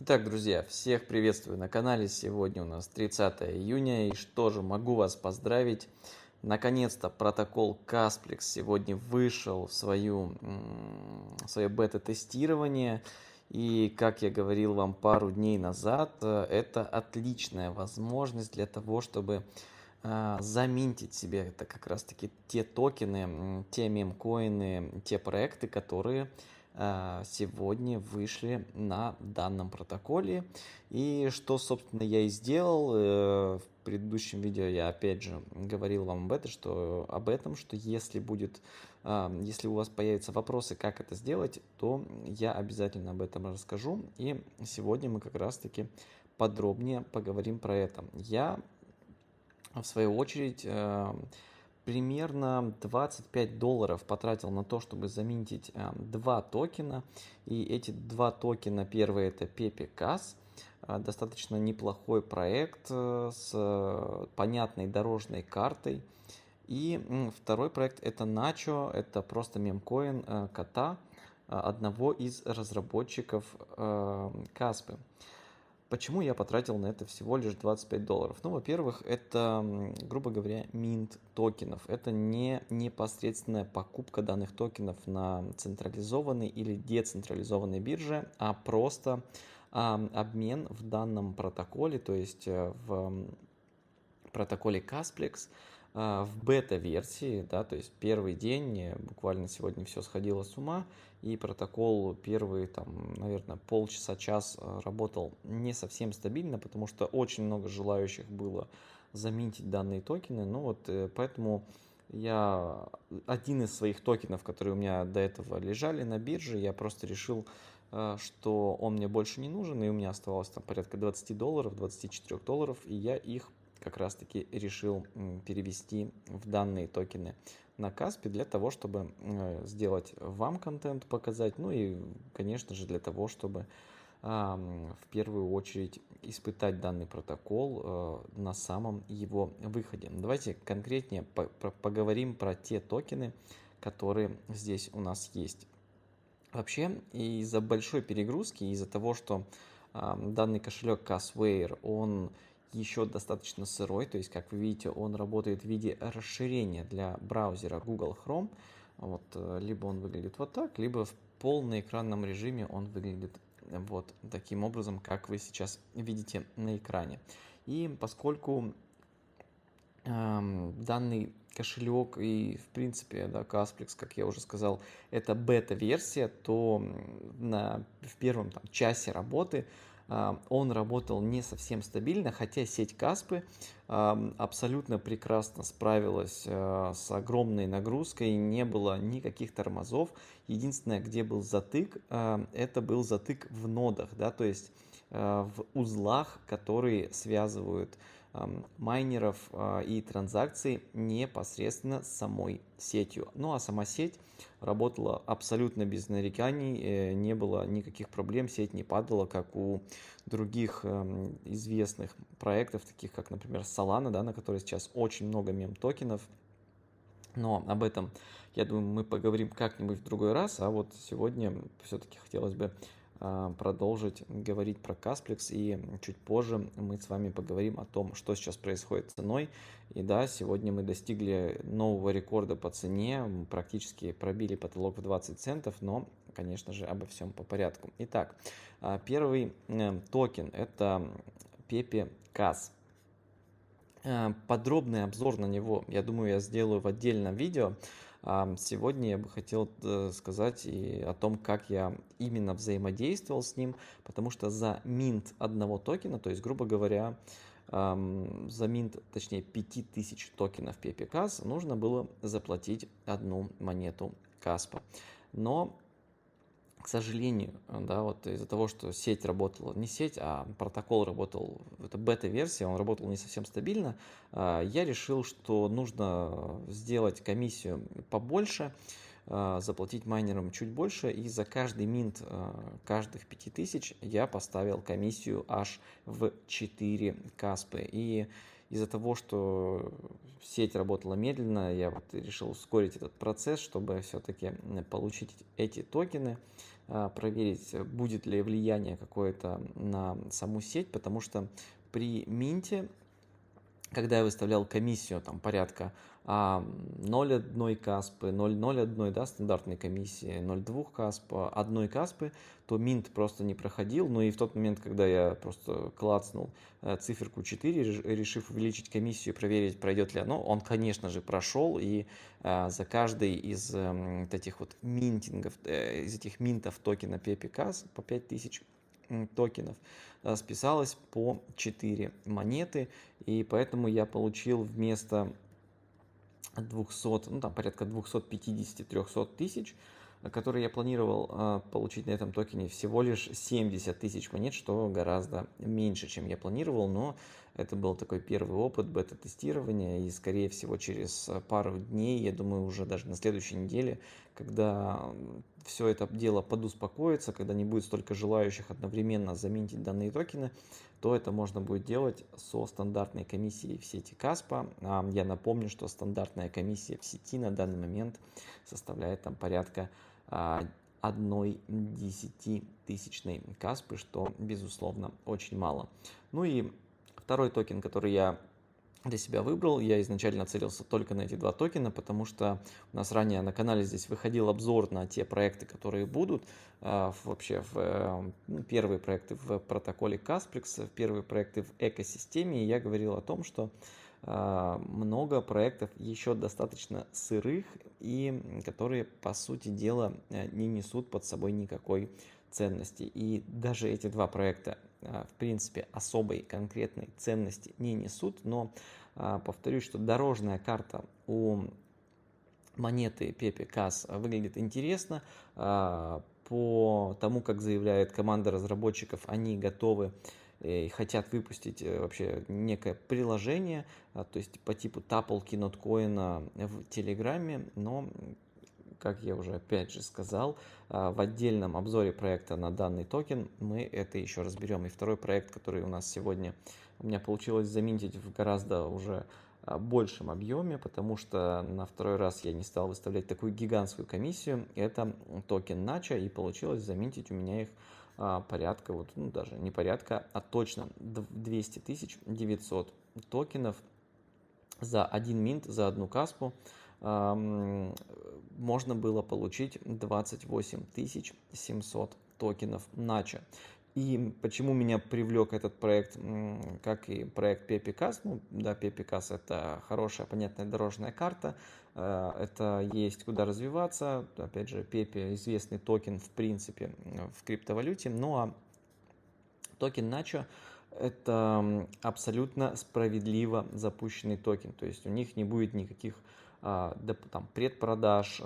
Итак, друзья, всех приветствую на канале. Сегодня у нас 30 июня. И что же, могу вас поздравить. Наконец-то протокол Casplex сегодня вышел в свое бета-тестирование. И, как я говорил вам пару дней назад, это отличная возможность для того, чтобы заминтить себе это как раз-таки те токены, те мемкоины, те проекты, которые сегодня вышли на данном протоколе. И что, собственно, я и сделал. В предыдущем видео я опять же говорил вам об этом, что если у вас появятся вопросы, как это сделать, то я обязательно об этом расскажу. И сегодня мы как раз-таки подробнее поговорим про это. Я в свою очередь, примерно $25 потратил на то, чтобы заминтить два токена. И эти два токена, первый это Pepe Cas, достаточно неплохой проект с понятной дорожной картой. И второй проект это Nacho, это просто мемкоин кота, одного из разработчиков Каспы. Почему я потратил на это всего лишь $25? Ну, во-первых, это, грубо говоря, минт токенов. Это не непосредственная покупка данных токенов на централизованной или децентрализованной бирже, а просто обмен в данном протоколе, то есть в протоколе Casplex в бета-версии, да, то есть первый день, буквально сегодня все сходило с ума, и протокол первые, там, наверное, полчаса-час работал не совсем стабильно, потому что очень много желающих было заминтить данные токены, ну вот поэтому я один из своих токенов, которые у меня до этого лежали на бирже, я просто решил, что он мне больше не нужен, и у меня оставалось там порядка $20, $24, и я их как раз-таки решил перевести в данные токены на Каспи для того, чтобы сделать вам контент, показать, ну и, конечно же, для того, чтобы в первую очередь испытать данный протокол на самом его выходе. Давайте конкретнее поговорим про те токены, которые здесь у нас есть. Вообще, из-за большой перегрузки, из-за того, что данный кошелек Casware, он еще достаточно сырой, то есть, как вы видите, он работает в виде расширения для браузера Google Chrome. Вот, либо он выглядит вот так, либо в полноэкранном режиме он выглядит вот таким образом, как вы сейчас видите на экране. И поскольку данный кошелек и, в принципе, да, Casplex, как я уже сказал, это бета-версия, то в первом там, часе работы он работал не совсем стабильно, хотя сеть Каспы абсолютно прекрасно справилась с огромной нагрузкой, не было никаких тормозов. Единственное, где был затык, это был затык в нодах, да, то есть в узлах, которые связывают майнеров и транзакций непосредственно с самой сетью. Ну а сама сеть работала абсолютно без нареканий, не было никаких проблем, сеть не падала, как у других известных проектов, таких как, например, Solana, да, на которой сейчас очень много мем-токенов. Но об этом, я думаю, мы поговорим как-нибудь в другой раз, а вот сегодня все-таки хотелось бы продолжить говорить про Casplex, и чуть позже мы с вами поговорим о том, что сейчас происходит с ценой. И да, сегодня мы достигли нового рекорда по цене, практически пробили потолок в 20 центов, но, конечно же, обо всем по порядку. Итак, первый токен это Pepe Cas. Подробный обзор на него, я думаю, я сделаю в отдельном видео. Сегодня я бы хотел сказать и о том, как я именно взаимодействовал с ним, потому что за минт одного токена, то есть, грубо говоря, за минт, точнее, 5000 токенов PepeCas нужно было заплатить одну монету Каспа. Но к сожалению, да, вот из-за того, что сеть работала, не сеть, а протокол работал, это бета-версия, он работал не совсем стабильно, я решил, что нужно сделать комиссию побольше, заплатить майнерам чуть больше, и за каждый минт каждых 5000 я поставил комиссию аж в 4 каспы. И из-за того, что сеть работала медленно, я вот решил ускорить этот процесс, чтобы все-таки получить эти токены, проверить, будет ли влияние какое-то на саму сеть, потому что при минте, когда я выставлял комиссию там порядка 0,1 каспы, 0,01, да, стандартной комиссии, 0,2 касп, 1 каспы, то минт просто не проходил. Ну и в тот момент, когда я просто клацнул циферку 4, решив увеличить комиссию и проверить, пройдет ли оно, он, конечно же, прошел. И за каждый из вот этих вот минтингов, из этих минтов токена PepiCas по 5000 токенов списалось по 4 монеты, и поэтому я получил вместо 200, ну там порядка 250-300 тысяч, которые я планировал получить на этом токене, всего лишь 70 тысяч монет, что гораздо меньше, чем я планировал, но это был такой первый опыт бета-тестирования, и скорее всего через пару дней, я думаю, уже даже на следующей неделе, когда все это дело подуспокоится, когда не будет столько желающих одновременно заминтить данные токены, то это можно будет делать со стандартной комиссией в сети Каспа. Я напомню, что стандартная комиссия в сети на данный момент составляет там порядка 0,1 каспы, что, безусловно, очень мало. Ну и второй токен, который я для себя выбрал, я изначально целился только на эти два токена, потому что у нас ранее на канале здесь выходил обзор на те проекты, которые будут вообще первые проекты в протоколе Casprex, первые проекты в экосистеме, и я говорил о том, что много проектов еще достаточно сырых и которые, по сути дела, не несут под собой никакой ценности. И даже эти два проекта, в принципе, особой конкретной ценности не несут, но повторюсь, что дорожная карта у монеты PepiCas выглядит интересно. По тому, как заявляет команда разработчиков, они готовы и хотят выпустить вообще некое приложение, то есть по типу тапалки ноткоина в Телеграме, но, как я уже опять же сказал, в отдельном обзоре проекта на данный токен мы это еще разберем. И второй проект, который у нас сегодня у меня получилось заминтить в гораздо уже большем объеме, потому что на второй раз я не стал выставлять такую гигантскую комиссию. Это токен Нача, и получилось заминтить у меня их порядка, вот, ну даже не порядка, а точно 200 900 токенов за один минт, за одну каспу. Можно было получить 28 700 токенов Нача. И почему меня привлек этот проект, как и проект PepiCas? Ну, да, PepiCas это хорошая, понятная дорожная карта, это есть куда развиваться. Опять же, Pepe известный токен в принципе в криптовалюте, ну а токен Nacho это абсолютно справедливо запущенный токен, то есть у них не будет никаких там, предпродаж,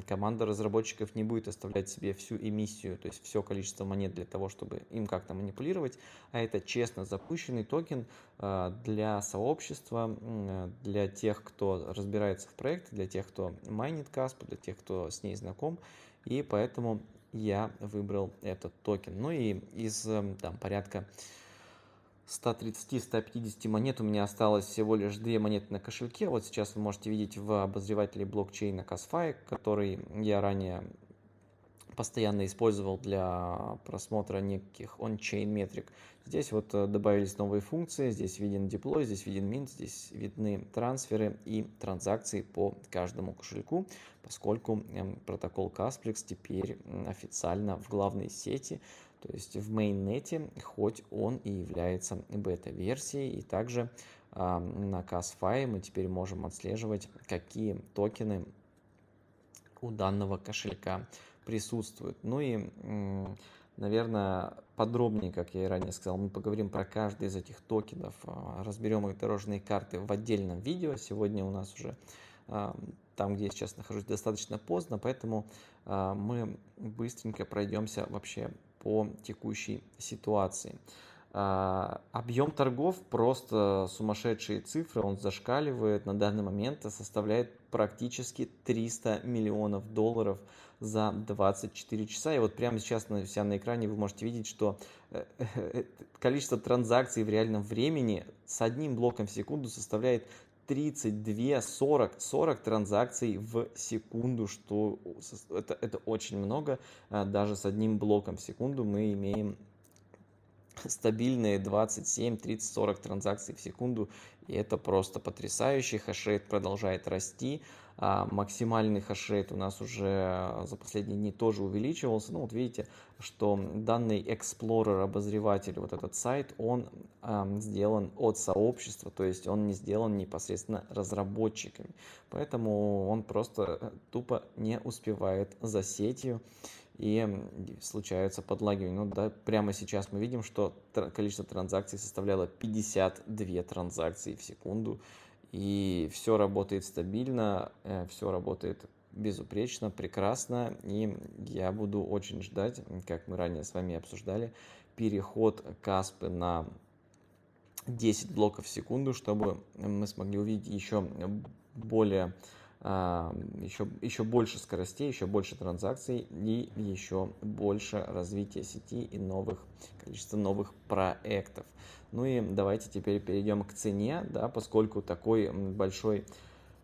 команда разработчиков не будет оставлять себе всю эмиссию, то есть все количество монет для того, чтобы им как-то манипулировать, а это честно запущенный токен для сообщества, для тех, кто разбирается в проекте, для тех, кто майнит Каспу, для тех, кто с ней знаком, и поэтому я выбрал этот токен. Ну и из там порядка 130-150 монет у меня осталось всего лишь 2 монеты на кошельке. Вот сейчас вы можете видеть в обозревателе блокчейна Casfy, который я ранее постоянно использовал для просмотра неких on-chain метрик. Здесь вот добавились новые функции, здесь виден деплой, здесь виден минт, здесь видны трансферы и транзакции по каждому кошельку, поскольку протокол Casprex теперь официально в главной сети, то есть в мейннете, хоть он и является бета-версией, и также на Casfy мы теперь можем отслеживать, какие токены у данного кошелька присутствуют. Ну и, наверное, подробнее, как я и ранее сказал, мы поговорим про каждый из этих токенов, разберем их дорожные карты в отдельном видео. Сегодня у нас уже там, где я сейчас нахожусь, достаточно поздно, поэтому мы быстренько пройдемся вообще по текущей ситуации. Объем торгов просто сумасшедшие цифры, он зашкаливает, на данный момент составляет практически 300 миллионов долларов за 24 часа. И вот прямо сейчас у себя на экране вы можете видеть, что количество транзакций в реальном времени с одним блоком в секунду составляет 32, 40 транзакций в секунду, что это очень много. Даже с одним блоком в секунду мы имеем стабильные 27, 30, 40 транзакций в секунду, и это просто потрясающе. Хешрейт продолжает расти, максимальный хешрейт у нас уже за последние дни тоже увеличивался. Ну вот видите, что данный Explorer обозреватель, вот этот сайт, он сделан от сообщества, то есть он не сделан непосредственно разработчиками, поэтому он просто тупо не успевает за сетью, и случаются подлагивания. Ну да, прямо сейчас мы видим, что количество транзакций составляло 52 транзакции в секунду, и все работает стабильно, все работает безупречно, прекрасно, и я буду очень ждать, как мы ранее с вами обсуждали, переход Каспы на 10 блоков в секунду, чтобы мы смогли увидеть еще более еще больше скоростей, еще больше транзакций и еще больше развития сети и количество новых проектов. Ну и давайте теперь перейдем к цене, да, поскольку такой большой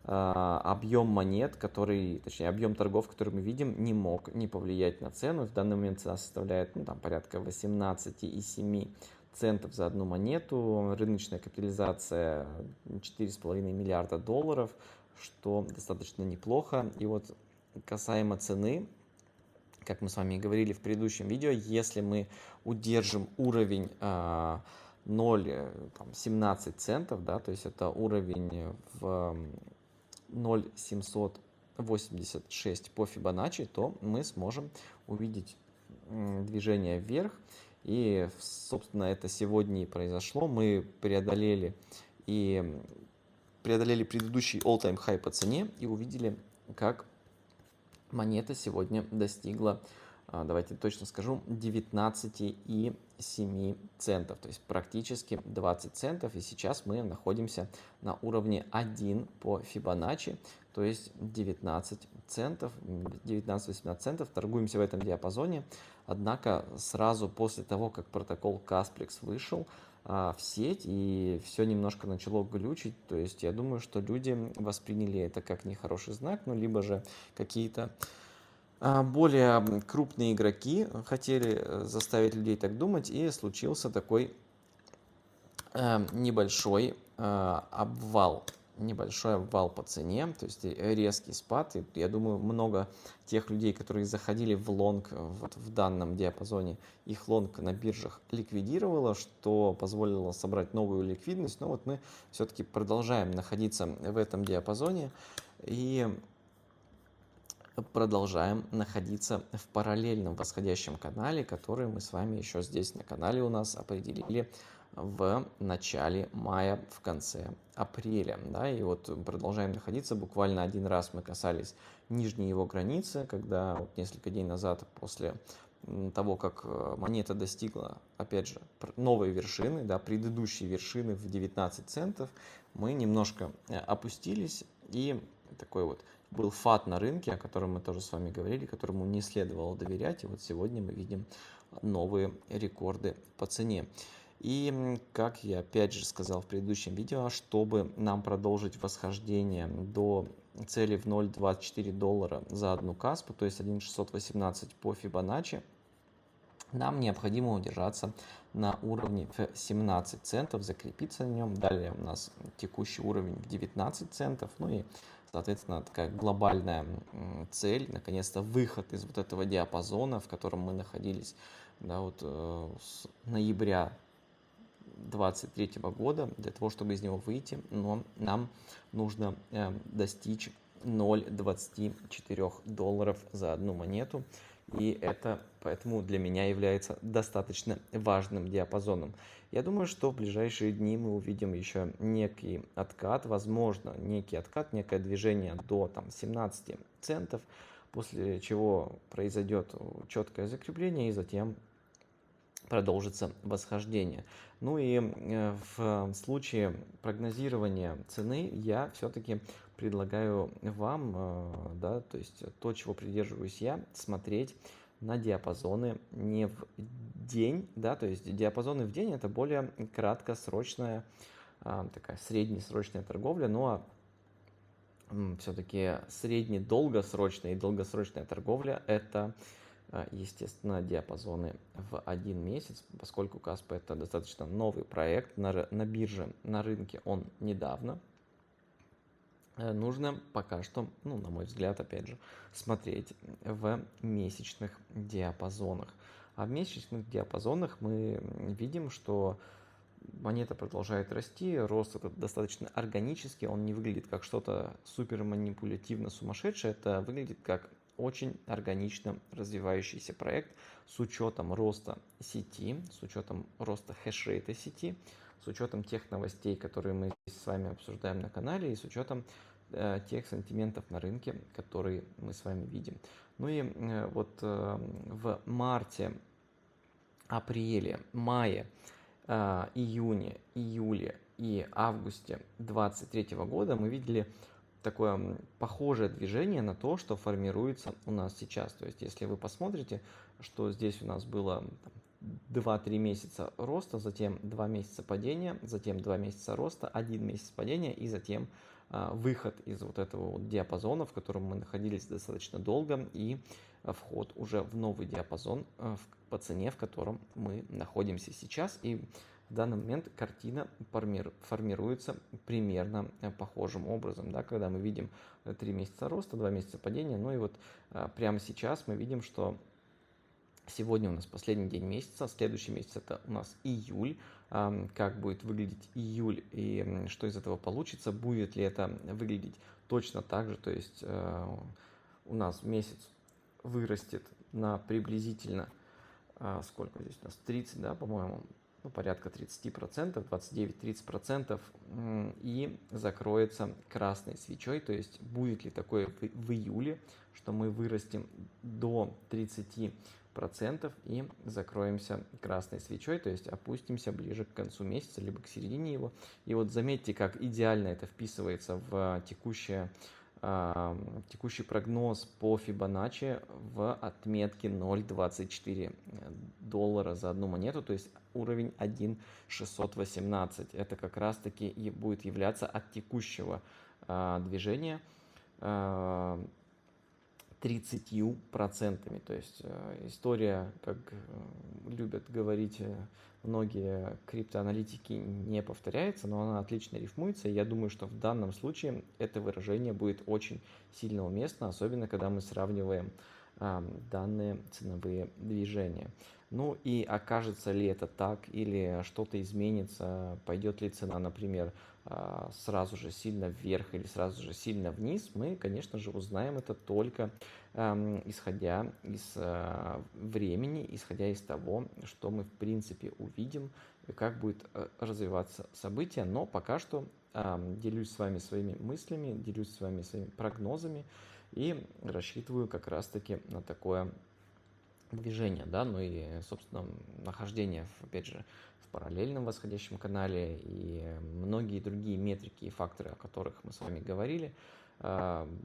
объем монет, точнее объем торгов, который мы видим, не мог не повлиять на цену. В данный момент цена составляет порядка 18,7 центов за одну монету, рыночная капитализация 4,5 миллиарда долларов, что достаточно неплохо. И вот касаемо цены, как мы с вами говорили в предыдущем видео, если мы удержим уровень 0,17 центов, да, то есть это уровень в 0,786 по Фибоначчи, то мы сможем увидеть движение вверх. И, собственно, это сегодня и произошло. Мы преодолели предыдущий all-time high по цене и увидели, как монета сегодня достигла, давайте точно скажу, 19,7 центов, то есть практически 20 центов. И сейчас мы находимся на уровне 1 по Фибоначчи, то есть 19 центов, 19-18 центов. Торгуемся в этом диапазоне. Однако сразу после того, как протокол Kaspex вышел в сеть и все немножко начало глючить, то есть я думаю, что люди восприняли это как нехороший знак, ну либо же какие-то более крупные игроки хотели заставить людей так думать, и случился такой небольшой обвал по цене, то есть резкий спад. И я думаю, много тех людей, которые заходили в лонг вот в данном диапазоне, их лонг на биржах ликвидировало, что позволило собрать новую ликвидность. Но вот мы все-таки продолжаем находиться в этом диапазоне и продолжаем находиться в параллельном восходящем канале, который мы с вами еще здесь на канале у нас определили в начале мая, в конце апреля, да, и вот продолжаем находиться. Буквально один раз мы касались нижней его границы, когда вот несколько дней назад, после того, как монета достигла, опять же, новой вершины, да, предыдущей вершины в 19 центов, мы немножко опустились, и такой вот был фат на рынке, о котором мы тоже с вами говорили, которому не следовало доверять, и вот сегодня мы видим новые рекорды по цене. И, как я опять же сказал в предыдущем видео, чтобы нам продолжить восхождение до цели в 0,24 доллара за одну каспу, то есть 1,618 по Фибоначчи, нам необходимо удержаться на уровне в 17 центов, закрепиться на нем. Далее у нас текущий уровень в 19 центов, ну и, соответственно, такая глобальная цель, наконец-то выход из вот этого диапазона, в котором мы находились, да, вот, с ноября 2023 года. Для того, чтобы из него выйти, но нам нужно достичь 0,24 долларов за одну монету, и это поэтому для меня является достаточно важным диапазоном. Я думаю, что в ближайшие дни мы увидим еще некий откат, возможно, некое движение до 17 центов, после чего произойдет четкое закрепление, и затем продолжится восхождение. Ну и в случае прогнозирования цены я все-таки предлагаю вам, да, то есть то, чего придерживаюсь я, смотреть на диапазоны не в день, да, то есть диапазоны в день это более краткосрочная, такая среднесрочная торговля, ну а все-таки средне-долгосрочная и долгосрочная торговля это естественно, диапазоны в 1 месяц, поскольку Каспа это достаточно новый проект на бирже, на рынке он недавно. Нужно пока что, ну, на мой взгляд, опять же, смотреть в месячных диапазонах. А в месячных диапазонах мы видим, что монета продолжает расти, рост этот достаточно органический, он не выглядит как что-то супер манипулятивно сумасшедшее, это выглядит как очень органично развивающийся проект с учетом роста сети, с учетом роста хешрейта сети, с учетом тех новостей, которые мы с вами обсуждаем на канале, и с учетом тех сантиментов на рынке, которые мы с вами видим. Ну и вот в марте, апреле, мае, июне, июле и августе 2023 года мы видели такое похожее движение на то, что формируется у нас сейчас. То есть, если вы посмотрите, что здесь у нас было 2-3 месяца роста, затем 2 месяца падения, затем 2 месяца роста, 1 месяц падения и затем выход из вот этого вот диапазона, в котором мы находились достаточно долго, и вход уже в новый диапазон по цене, в котором мы находимся сейчас. И в данный момент картина формируется примерно похожим образом, да, когда мы видим 3 месяца роста, 2 месяца падения. Ну и вот прямо сейчас мы видим, что сегодня у нас последний день месяца, следующий месяц это у нас июль. Как будет выглядеть июль и что из этого получится, будет ли это выглядеть точно так же, то есть у нас месяц вырастет на приблизительно, сколько здесь у нас, 30, да, по-моему, ну, порядка 30%, 29-30%, и закроется красной свечой, то есть будет ли такое в июле, что мы вырастем до 30% и закроемся красной свечой, то есть опустимся ближе к концу месяца, либо к середине его. И вот заметьте, как идеально это вписывается в текущий прогноз по Фибоначчи в отметке 0,24 доллара за одну монету, то есть уровень 1,618. Это как раз таки и будет являться от текущего движения 30%. То есть история, как любят говорить многие криптоаналитики, не повторяется, но она отлично рифмуется. И я думаю, что в данном случае это выражение будет очень сильно уместно, особенно когда мы сравниваем данные ценовые движения. Ну и окажется ли это так, или что-то изменится, пойдет ли цена, например, сразу же сильно вверх или сразу же сильно вниз, мы, конечно же, узнаем это только исходя из времени, исходя из того, что мы в принципе увидим, как будет развиваться событие. Но пока что делюсь с вами своими мыслями, делюсь с вами своими прогнозами и рассчитываю как раз-таки на такое движение, да, ну и, собственно, нахождение, опять же, в параллельном восходящем канале и многие другие метрики и факторы, о которых мы с вами говорили,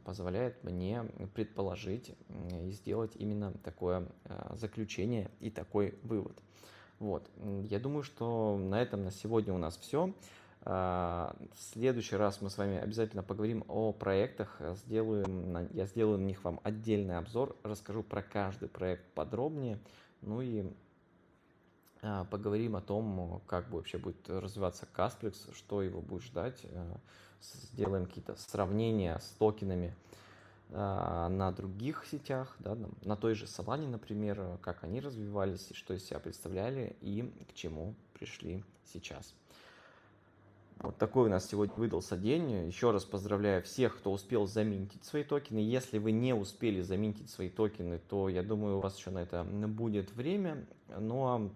позволяет мне предположить и сделать именно такое заключение и такой вывод. Вот, я думаю, что на этом на сегодня у нас все. В следующий раз мы с вами обязательно поговорим о проектах, я сделаю на них вам отдельный обзор, расскажу про каждый проект подробнее, ну и поговорим о том, как вообще будет развиваться Касплекс, что его будет ждать, сделаем какие-то сравнения с токенами на других сетях, да, на той же Solana, например, как они развивались, что из себя представляли и к чему пришли сейчас. Вот такой у нас сегодня выдался день. Еще раз поздравляю всех, кто успел заминтить свои токены. Если вы не успели заминтить свои токены, то я думаю, у вас еще на это будет время. Ну а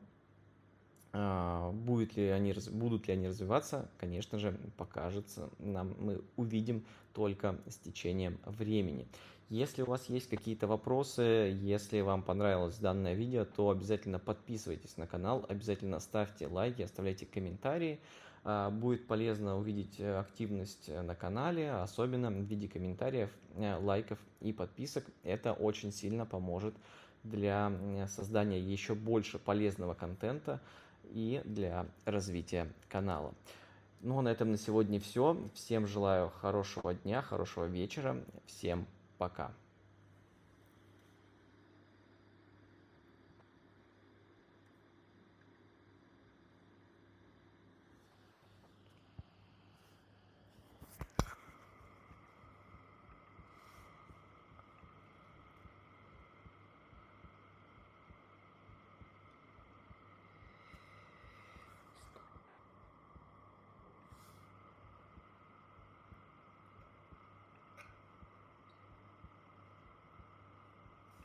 Будут ли они развиваться, конечно же, покажется нам, мы увидим только с течением времени. Если у вас есть какие-то вопросы, если вам понравилось данное видео, то обязательно подписывайтесь на канал, обязательно ставьте лайки, оставляйте комментарии. Будет полезно увидеть активность на канале, особенно в виде комментариев, лайков и подписок. Это очень сильно поможет для создания еще больше полезного контента и для развития канала. Ну, а на этом на сегодня все. Всем желаю хорошего дня, хорошего вечера. Всем пока.